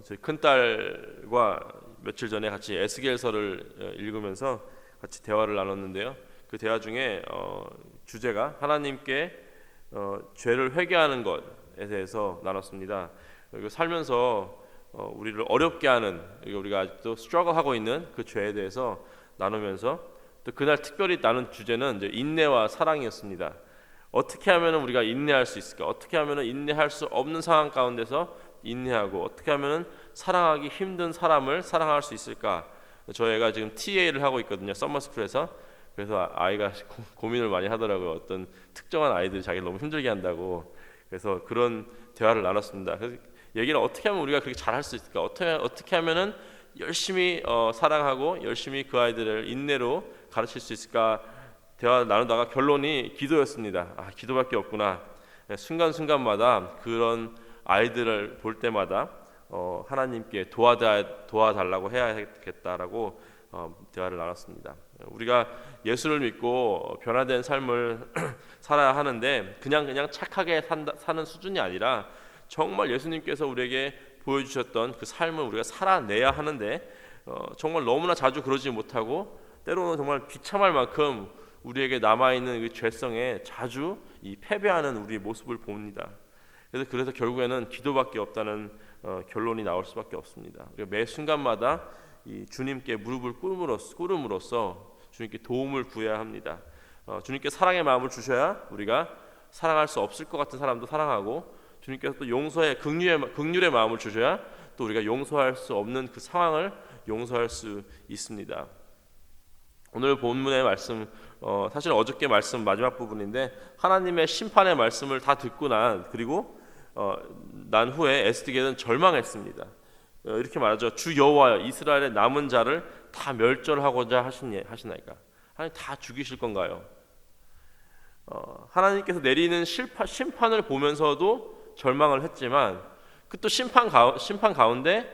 저희 큰딸과 며칠 전에 같이 에스겔서를 읽으면서 같이 대화를 나눴는데요. 그 대화 중에 주제가 하나님께 죄를 회개하는 것에 대해서 나눴습니다. 그리고 살면서 우리를 어렵게 하는, 우리가 아직도 스트러글하고 있는 그 죄에 대해서 나누면서, 또 그날 특별히 나눈 주제는 이제 인내와 사랑이었습니다. 어떻게 하면 우리가 인내할 수 있을까? 어떻게 하면 인내할 수 없는 상황 가운데서 인내하고, 어떻게 하면 사랑하기 힘든 사람을 사랑할 수 있을까? 저희 애가 지금 TA를 하고 있거든요, 서머스쿨에서. 그래서 아이가 고민을 많이 하더라고요. 어떤 특정한 아이들이 자기를 너무 힘들게 한다고. 그래서 그런 대화를 나눴습니다. 그래서 얘기를 어떻게 하면 우리가 그렇게 잘할 수 있을까? 어떻게 하면은 열심히 사랑하고 열심히 그 아이들을 인내로 가르칠 수 있을까? 대화 나누다가 결론이 기도였습니다. 기도밖에 없구나. 순간순간마다 그런 아이들을 볼 때마다 하나님께 도와달라고 해야겠다라고 대화를 나눴습니다. 우리가 예수를 믿고 변화된 삶을 살아야 하는데 그냥 착하게 사는 수준이 아니라 정말 예수님께서 우리에게 보여주셨던 그 삶을 우리가 살아내야 하는데 정말 너무나 자주 그러지 못하고, 때로는 정말 비참할 만큼 우리에게 남아있는 그 죄성에 자주 이 패배하는 우리의 모습을 봅니다. 그래서 결국에는 기도밖에 없다는 결론이 나올 수밖에 없습니다. 매 순간마다 이 주님께 무릎을 꿇음으로써 주님께 도움을 구해야 합니다. 주님께 사랑의 마음을 주셔야 우리가 사랑할 수 없을 것 같은 사람도 사랑하고, 주님께서 또 용서의 긍휼의 마음을 주셔야 또 우리가 용서할 수 없는 그 상황을 용서할 수 있습니다. 오늘 본문의 말씀, 사실 어저께 말씀 마지막 부분인데, 하나님의 심판의 말씀을 다 듣고 난 후에 에스겔은 절망했습니다. 이렇게 말하죠. 주 여호와여, 이스라엘의 남은 자를 다 멸절하고자 하시나이까? 하나님 다 죽이실 건가요? 하나님께서 내리는 심판을 보면서도 절망을 했지만, 그 또 심판 가운데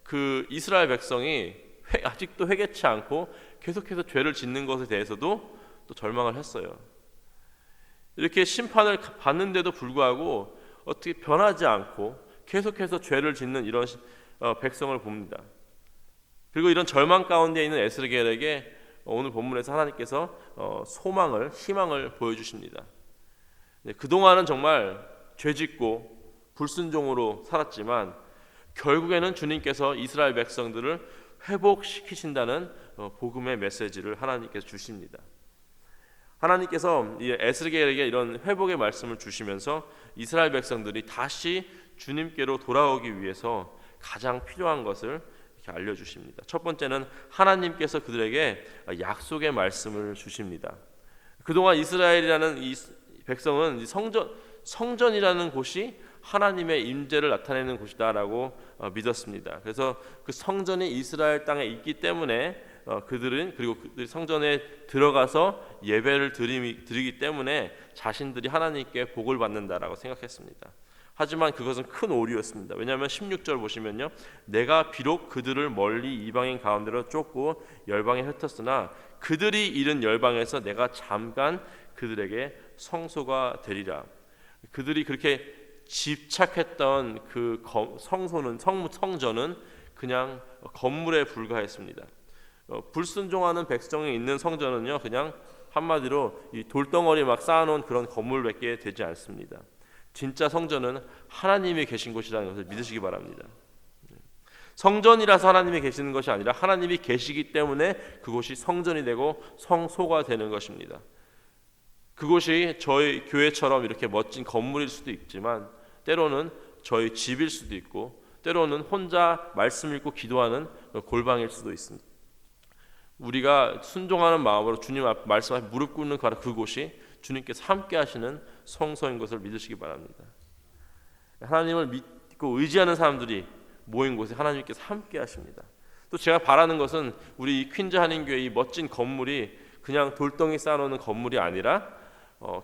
그 이스라엘 백성이 아직도 회개치 않고 계속해서 죄를 짓는 것에 대해서도 또 절망을 했어요. 이렇게 심판을 받는데도 불구하고 어떻게 변하지 않고 계속해서 죄를 짓는 이런 백성을 봅니다. 그리고 이런 절망 가운데 있는 에스겔에게 오늘 본문에서 하나님께서 희망을 보여주십니다. 그동안은 정말 죄짓고 불순종으로 살았지만 결국에는 주님께서 이스라엘 백성들을 회복시키신다는 복음의 메시지를 하나님께서 주십니다. 하나님께서 에스겔에게 이런 회복의 말씀을 주시면서 이스라엘 백성들이 다시 주님께로 돌아오기 위해서 가장 필요한 것을 이렇게 알려주십니다. 첫 번째는 하나님께서 그들에게 약속의 말씀을 주십니다. 그동안 이스라엘이라는 이 백성은 성전이라는 곳이 하나님의 임재를 나타내는 곳이다라고 믿었습니다. 그래서 그 성전이 이스라엘 땅에 있기 때문에 그들이 성전에 들어가서 예배를 드리기 때문에 자신들이 하나님께 복을 받는다라고 생각했습니다. 하지만 그것은 큰 오류였습니다. 왜냐하면 16절 보시면요, 내가 비록 그들을 멀리 이방인 가운데로 쫓고 열방에 흩었으나 그들이 잃은 열방에서 내가 잠깐 그들에게 성소가 되리라. 그들이 그렇게 집착했던 그 성전은 그냥 건물에 불과했습니다. 불순종하는 백성이 있는 성전은요, 그냥 한마디로 이 돌덩어리 막 쌓아놓은 그런 건물밖에 되지 않습니다. 진짜 성전은 하나님이 계신 곳이라는 것을 믿으시기 바랍니다. 성전이라서 하나님이 계시는 것이 아니라 하나님이 계시기 때문에 그곳이 성전이 되고 성소가 되는 것입니다. 그곳이 저희 교회처럼 이렇게 멋진 건물일 수도 있지만 때로는 저희 집일 수도 있고 때로는 혼자 말씀 읽고 기도하는 골방일 수도 있습니다. 우리가 순종하는 마음으로 주님 앞 말씀 앞에 무릎 꿇는 그곳이 주님께서 함께 하시는 성소인 것을 믿으시기 바랍니다. 하나님을 믿고 의지하는 사람들이 모인 곳에 하나님께서 함께 하십니다. 또 제가 바라는 것은 우리 이 퀸즈 한인교회 이 멋진 건물이 그냥 돌덩이 쌓아놓는 건물이 아니라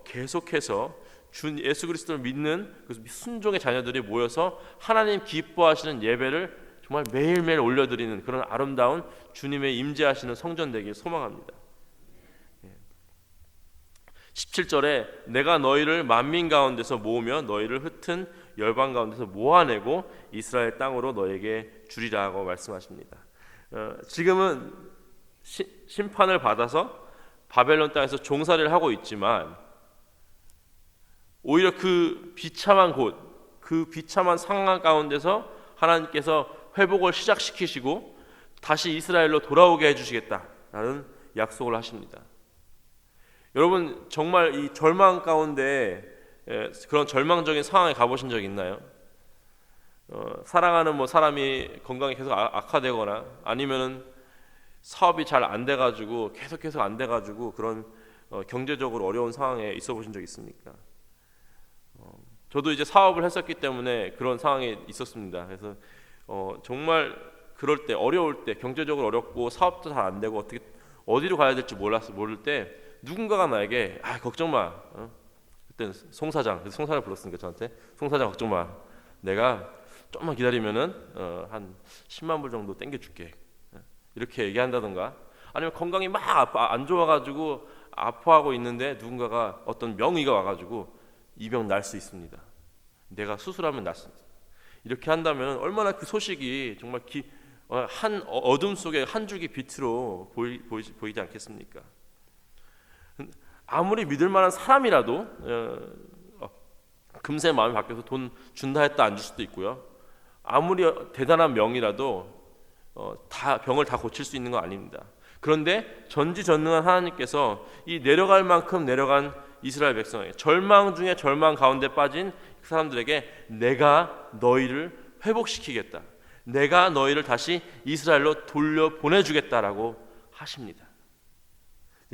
계속해서 예수 그리스도를 믿는 그 순종의 자녀들이 모여서 하나님 기뻐하시는 예배를 정말 매일매일 올려드리는 그런 아름다운 주님의 임재하시는 성전 되길 소망합니다. 17절에 내가 너희를 만민 가운데서 모으며 너희를 흩은 열방 가운데서 모아내고 이스라엘 땅으로 너에게 주리라고 말씀하십니다. 지금은 심판을 받아서 바벨론 땅에서 종살이를 하고 있지만 오히려 그 비참한 곳, 그 비참한 상황 가운데서 하나님께서 회복을 시작시키시고 다시 이스라엘로 돌아오게 해주시겠다라는 약속을 하십니다. 여러분 정말 이 절망 가운데 그런 절망적인 상황에 가보신 적 있나요? 사랑하는 사람이 건강이 계속 악화되거나 아니면은 사업이 잘 안 돼가지고 계속 안 돼가지고 그런 경제적으로 어려운 상황에 있어 보신 적 있습니까? 저도 이제 사업을 했었기 때문에 그런 상황에 있었습니다. 그래서 정말 그럴 때 어려울 때 경제적으로 어렵고 사업도 잘 안 되고 어디로 가야 될지 모를 때 누군가가 나에게 걱정 마. 그때는 송 사장 불렀으니까 저한테 송 사장 걱정 마. 내가 조금만 기다리면은 한 10만 불 정도 땡겨줄게. 이렇게 얘기한다던가 아니면 건강이 막 안 좋아가지고 아파하고 있는데 누군가가 어떤 명의가 와가지고 이 병 날 수 있습니다. 내가 수술하면 낫습니다. 이렇게 한다면 얼마나 그 소식이 정말 한 어둠 속에 한 줄기 빛으로 보이지 않겠습니까? 아무리 믿을 만한 사람이라도 금세 마음이 바뀌어서 돈 준다 했다 안 줄 수도 있고요. 아무리 대단한 명이라도 다 병을 다 고칠 수 있는 건 아닙니다. 그런데 전지전능한 하나님께서 이 내려갈 만큼 내려간 이스라엘 백성에게 절망 중에 절망 가운데 빠진 그 사람들에게 내가 너희를 회복시키겠다. 내가 너희를 다시 이스라엘로 돌려보내주겠다라고 하십니다.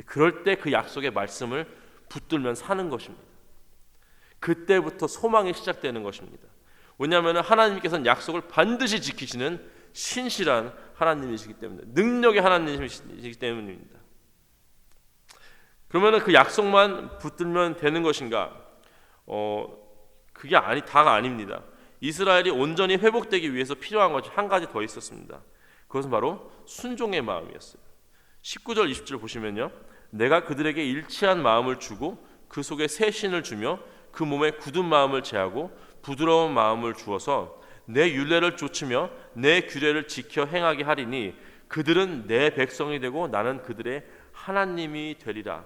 그럴 때 그 약속의 말씀을 붙들면 사는 것입니다. 그때부터 소망이 시작되는 것입니다. 왜냐하면 하나님께서는 약속을 반드시 지키시는 신실한 하나님이시기 때문에 능력의 하나님이시기 때문입니다. 그러면 그 약속만 붙들면 되는 것인가? 그게 다가 아닙니다. 이스라엘이 온전히 회복되기 위해서 필요한 것이 한 가지 더 있었습니다. 그것은 바로 순종의 마음이었어요. 19절 20절 보시면요, 내가 그들에게 일치한 마음을 주고 그 속에 새 신을 주며 그 몸에 굳은 마음을 제하고 부드러운 마음을 주어서 내 율례를 좇으며 내 규례를 지켜 행하게 하리니 그들은 내 백성이 되고 나는 그들의 하나님이 되리라.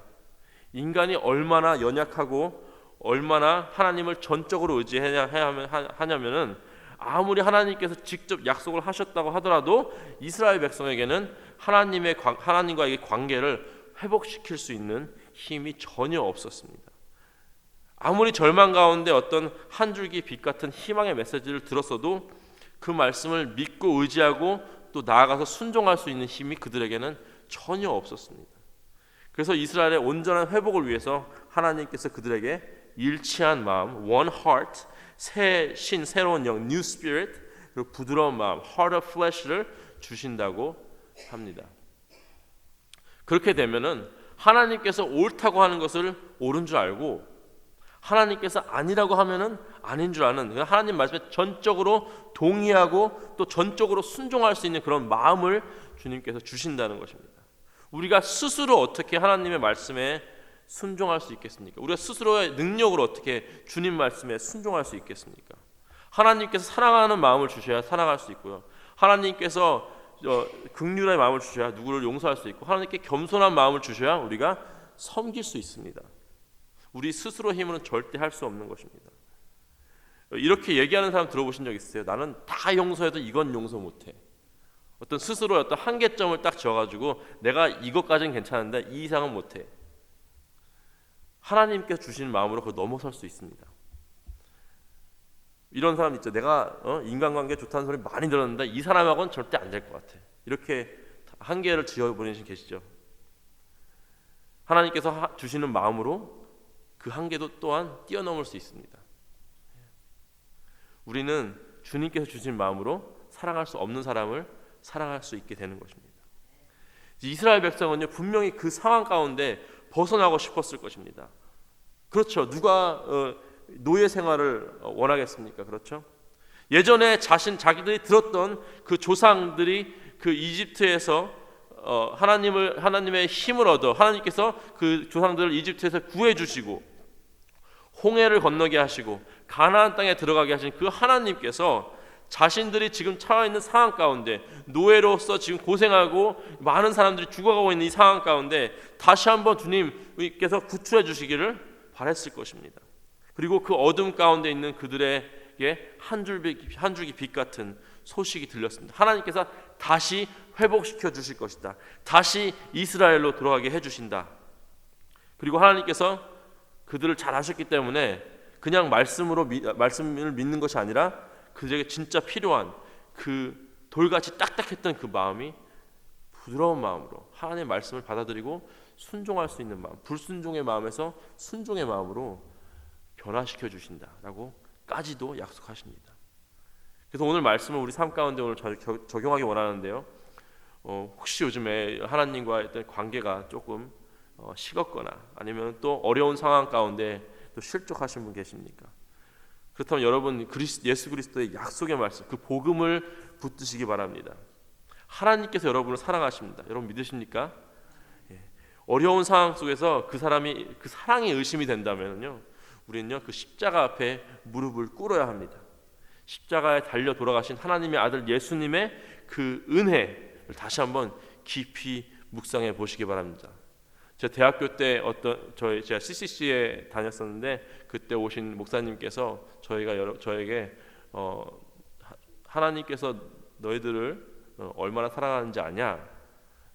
인간이 얼마나 연약하고 얼마나 하나님을 전적으로 의지하냐면은 아무리 하나님께서 직접 약속을 하셨다고 하더라도 이스라엘 백성에게는 하나님과의 관계를 회복시킬 수 있는 힘이 전혀 없었습니다. 아무리 절망 가운데 어떤 한 줄기 빛 같은 희망의 메시지를 들었어도 그 말씀을 믿고 의지하고 또 나아가서 순종할 수 있는 힘이 그들에게는 전혀 없었습니다. 그래서 이스라엘의 온전한 회복을 위해서 하나님께서 그들에게 일치한 마음, one heart, 새 신, 새로운 영, new spirit, 그리고 부드러운 마음, heart of flesh를 주신다고 합니다. 그렇게 되면은 하나님께서 옳다고 하는 것을 옳은 줄 알고 하나님께서 아니라고 하면은 아닌 줄 아는, 하나님 말씀에 전적으로 동의하고 또 전적으로 순종할 수 있는 그런 마음을 주님께서 주신다는 것입니다. 우리가 스스로 어떻게 하나님의 말씀에 순종할 수 있겠습니까? 우리가 스스로의 능력으로 어떻게 주님 말씀에 순종할 수 있겠습니까? 하나님께서 사랑하는 마음을 주셔야 사랑할 수 있고요. 하나님께서 긍휼의 마음을 주셔야 누구를 용서할 수 있고, 하나님께 겸손한 마음을 주셔야 우리가 섬길 수 있습니다. 우리 스스로 힘으로는 절대 할 수 없는 것입니다. 이렇게 얘기하는 사람 들어보신 적 있으세요? 나는 다 용서해도 이건 용서 못해. 어떤 스스로 어떤 한계점을 딱 지어가지고 내가 이것까지는 괜찮은데 이 이상은 못해. 하나님께서 주신 마음으로 그걸 넘어설 수 있습니다. 이런 사람 있죠. 내가 인간관계 좋다는 소리 많이 들었는데 이 사람하고는 절대 안 될 것 같아. 이렇게 한계를 지어버리신 계시죠. 하나님께서 주시는 마음으로 그 한계도 또한 뛰어넘을 수 있습니다. 우리는 주님께서 주신 마음으로 사랑할 수 없는 사람을 사랑할 수 있게 되는 것입니다. 이스라엘 백성은요, 분명히 그 상황 가운데 벗어나고 싶었을 것입니다. 그렇죠. 누가 노예 생활을 원하겠습니까? 그렇죠. 예전에 자기들이 들었던 그 조상들이 그 이집트에서 하나님의 힘을 얻어 하나님께서 그 조상들을 이집트에서 구해 주시고 홍해를 건너게 하시고 가나안 땅에 들어가게 하신 그 하나님께서 자신들이 지금 처해 있는 상황 가운데, 노예로서 지금 고생하고 많은 사람들이 죽어가고 있는 이 상황 가운데 다시 한번 주님께서 구출해 주시기를 바랬을 것입니다. 그리고 그 어둠 가운데 있는 그들에게 한 줄기 빛 같은 소식이 들렸습니다. 하나님께서 다시 회복시켜 주실 것이다. 다시 이스라엘로 돌아가게 해주신다. 그리고 하나님께서 그들을 잘 아셨기 때문에 그냥 말씀을 믿는 것이 아니라 그들에게 진짜 필요한 그 돌같이 딱딱했던 그 마음이 부드러운 마음으로 하나님의 말씀을 받아들이고 순종할 수 있는 마음, 불순종의 마음에서 순종의 마음으로 변화시켜 주신다라고까지도 약속하십니다. 그래서 오늘 말씀을 우리 삶 가운데 오늘 적용하기 원하는데요. 혹시 요즘에 하나님과의 어떤 관계가 조금 식었거나 아니면 또 어려운 상황 가운데 또 실족하신 분 계십니까? 그렇다면 여러분 예수 그리스도의 약속의 말씀, 그 복음을 붙드시기 바랍니다. 하나님께서 여러분을 사랑하십니다. 여러분 믿으십니까? 어려운 상황 속에서 그 사랑이 의심이 된다면요, 우리는요 그 십자가 앞에 무릎을 꿇어야 합니다. 십자가에 달려 돌아가신 하나님의 아들 예수님의 그 은혜를 다시 한번 깊이 묵상해 보시기 바랍니다. 제가 대학교 때 제가 CCC에 다녔었는데 그때 오신 목사님께서 저에게 하나님께서 너희들을 얼마나 사랑하는지 아냐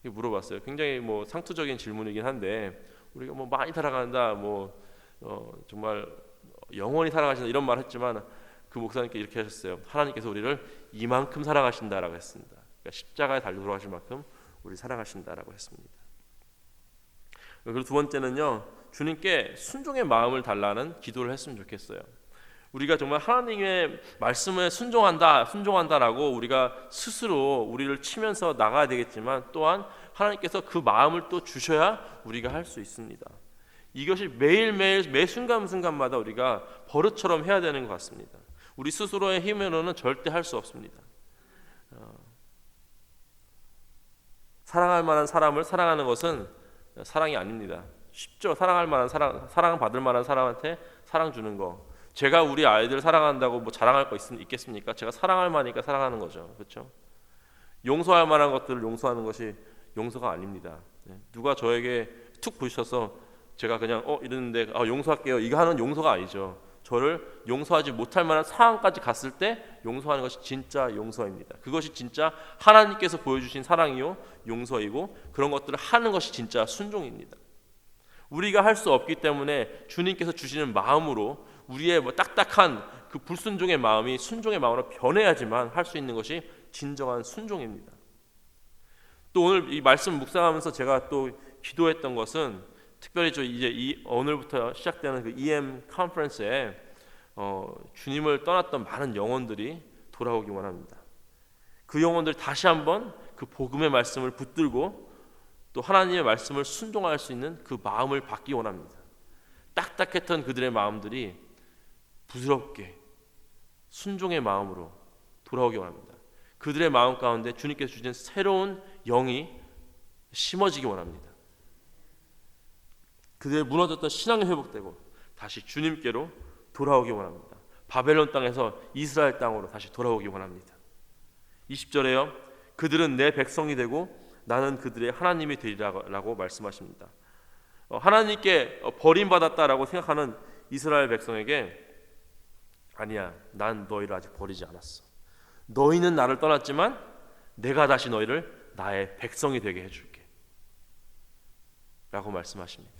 물어봤어요. 굉장히 상투적인 질문이긴 한데 우리가 많이 사랑한다, 정말 영원히 사랑하신다 이런 말 했지만 그 목사님께 이렇게 하셨어요. 하나님께서 우리를 이만큼 사랑하신다라고 했습니다. 그러니까 십자가에 달려 돌아가실 만큼 우리 사랑하신다라고 했습니다. 그리고 두 번째는요, 주님께 순종의 마음을 달라는 기도를 했으면 좋겠어요. 우리가 정말 하나님의 말씀에 순종한다라고 우리가 스스로 우리를 치면서 나가야 되겠지만 또한 하나님께서 그 마음을 또 주셔야 우리가 할 수 있습니다. 이것이 매일매일 매 순간순간마다 우리가 버릇처럼 해야 되는 것 같습니다. 우리 스스로의 힘으로는 절대 할 수 없습니다. 사랑할 만한 사람을 사랑하는 것은 사랑이 아닙니다. 쉽죠. 사랑받을 만한 사람한테 사랑 주는 거. 제가 우리 아이들 사랑한다고 자랑할 거 있겠습니까? 제가 사랑할 만하니까 사랑하는 거죠. 그렇죠? 용서할 만한 것들을 용서하는 것이 용서가 아닙니다. 누가 저에게 툭 부딪혀서 제가 그냥 이러는데 용서할게요, 이거 하는 용서가 아니죠. 저를 용서하지 못할 만한 상황까지 갔을 때 용서하는 것이 진짜 용서입니다. 그것이 진짜 하나님께서 보여주신 사랑이요 용서이고, 그런 것들을 하는 것이 진짜 순종입니다. 우리가 할 수 없기 때문에 주님께서 주시는 마음으로 우리의 딱딱한 그 불순종의 마음이 순종의 마음으로 변해야지만 할 수 있는 것이 진정한 순종입니다. 또 오늘 이 말씀 묵상하면서 제가 또 기도했던 것은 특별히 이제 오늘부터 시작되는 그 EM 컨퍼런스에 주님을 떠났던 많은 영혼들이 돌아오기 원합니다. 그 영혼들 다시 한번 그 복음의 말씀을 붙들고 또 하나님의 말씀을 순종할 수 있는 그 마음을 받기 원합니다. 딱딱했던 그들의 마음들이 부드럽게 순종의 마음으로 돌아오기 원합니다. 그들의 마음 가운데 주님께서 주신 새로운 영이 심어지기 원합니다. 그들의 무너졌던 신앙이 회복되고 다시 주님께로 돌아오기 원합니다. 바벨론 땅에서 이스라엘 땅으로 다시 돌아오기 원합니다. 20절에요. 그들은 내 백성이 되고 나는 그들의 하나님이 되리라고 말씀하십니다. 하나님께 버림받았다라고 생각하는 이스라엘 백성에게 아니야, 난 너희를 아직 버리지 않았어. 너희는 나를 떠났지만 내가 다시 너희를 나의 백성이 되게 해줄게 라고 말씀하십니다.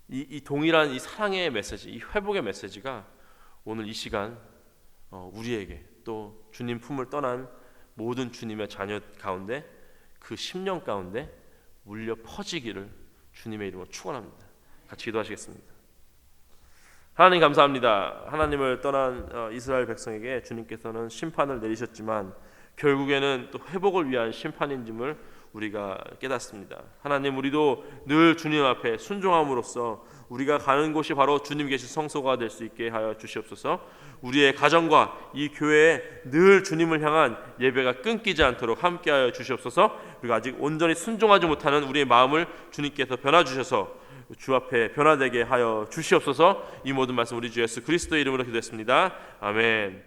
이 동일한 이 사랑의 메시지, 이 회복의 메시지가 오늘 이 시간 우리에게 또 주님 품을 떠난 모든 주님의 자녀 가운데 그 10년 가운데 울려 퍼지기를 주님의 이름으로 축원합니다. 같이 기도하시겠습니다. 하나님 감사합니다. 하나님을 떠난 이스라엘 백성에게 주님께서는 심판을 내리셨지만 결국에는 또 회복을 위한 심판인임을 우리가 깨닫습니다. 하나님, 우리도 늘 주님 앞에 순종함으로써 우리가 가는 곳이 바로 주님 계신 성소가 될 수 있게 하여 주시옵소서. 우리의 가정과 이 교회에 늘 주님을 향한 예배가 끊기지 않도록 함께하여 주시옵소서. 우리가 아직 온전히 순종하지 못하는 우리의 마음을 주님께서 변화주셔서 주 앞에 변화되게 하여 주시옵소서. 이 모든 말씀 우리 주 예수 그리스도의 이름으로 기도했습니다. 아멘.